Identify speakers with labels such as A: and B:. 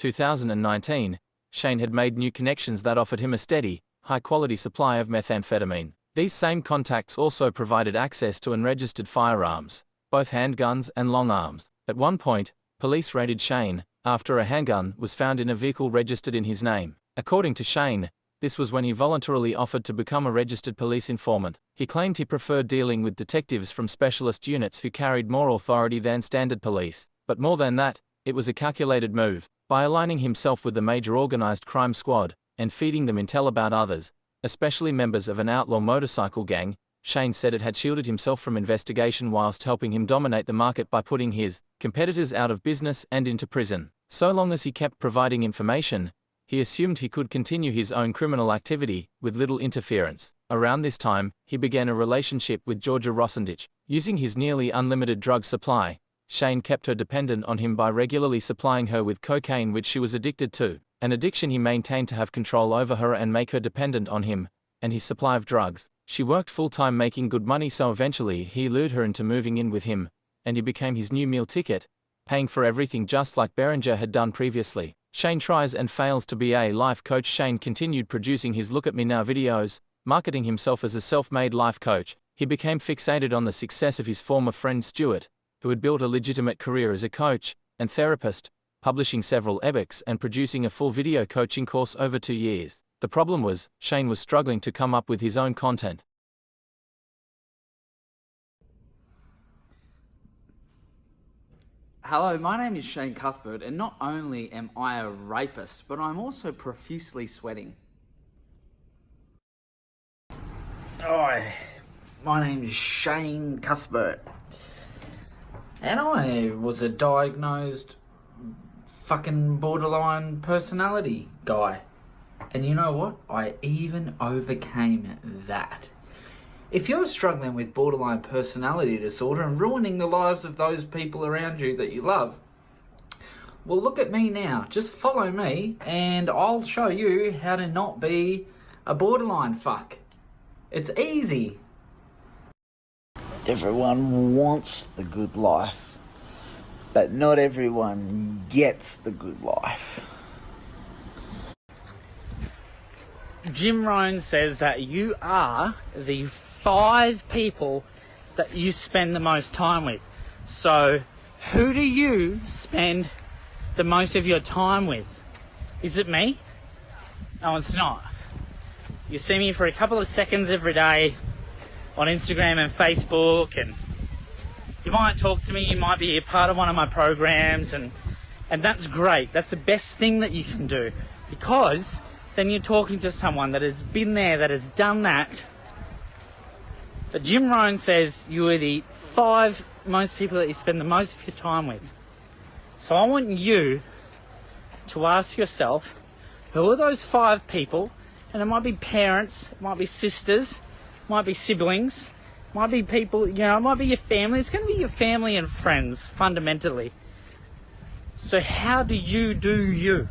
A: 2019, Shane had made new connections that offered him a steady, high-quality supply of methamphetamine. These same contacts also provided access to unregistered firearms, both handguns and long arms. At one point, police raided Shane after a handgun was found in a vehicle registered in his name. According to Shane, this was when he voluntarily offered to become a registered police informant. He claimed he preferred dealing with detectives from specialist units who carried more authority than standard police. But more than that, it was a calculated move. By aligning himself with the major organized crime squad and feeding them intel about others, especially members of an outlaw motorcycle gang, Shane said it had shielded himself from investigation whilst helping him dominate the market by putting his competitors out of business and into prison. So long as he kept providing information, he assumed he could continue his own criminal activity with little interference. Around this time, he began a relationship with Georgia Rossendich. Using his nearly unlimited drug supply, Shane kept her dependent on him by regularly supplying her with cocaine, which she was addicted to, an addiction he maintained to have control over her and make her dependent on him and his supply of drugs. She worked full-time making good money, so eventually he lured her into moving in with him, and he became his new meal ticket, paying for everything just like Berenger had done previously. Shane tries and fails to be a life coach. Shane continued producing his Look at Me Now videos, marketing himself as a self-made life coach. He became fixated on the success of his former friend Stuart, who had built a legitimate career as a coach and therapist, publishing several ebooks and producing a full video coaching course over 2 years. The problem was, Shane was struggling to come up with his own content.
B: Hello, my name is Shane Cuthbert, and not only am I a rapist, but I'm also profusely sweating. Hi, my name is Shane Cuthbert, and I was a diagnosed fucking borderline personality guy. And you know what? I even overcame that. If you're struggling with borderline personality disorder and ruining the lives of those people around you that you love, well, look at me now. Just follow me and I'll show you how to not be a borderline fuck. It's easy.
C: Everyone wants the good life, but not everyone gets the good life.
D: Jim Rohn says that you are the 5 people that you spend the most time with. So, who do you spend the most of your time with? Is it me? No, it's not. You see me for a couple of seconds every day on Instagram and Facebook, and you might talk to me, you might be a part of one of my programs, and that's great. That's the best thing that you can do, because then you're talking to someone that has been there, that has done that. But Jim Rohn says you are the 5 most people that you spend the most of your time with. So I want you to ask yourself, who are those 5 people? And it might be parents, it might be sisters, it might be siblings, it might be people, it might be your family. It's going to be your family and friends, fundamentally. So how do you do you?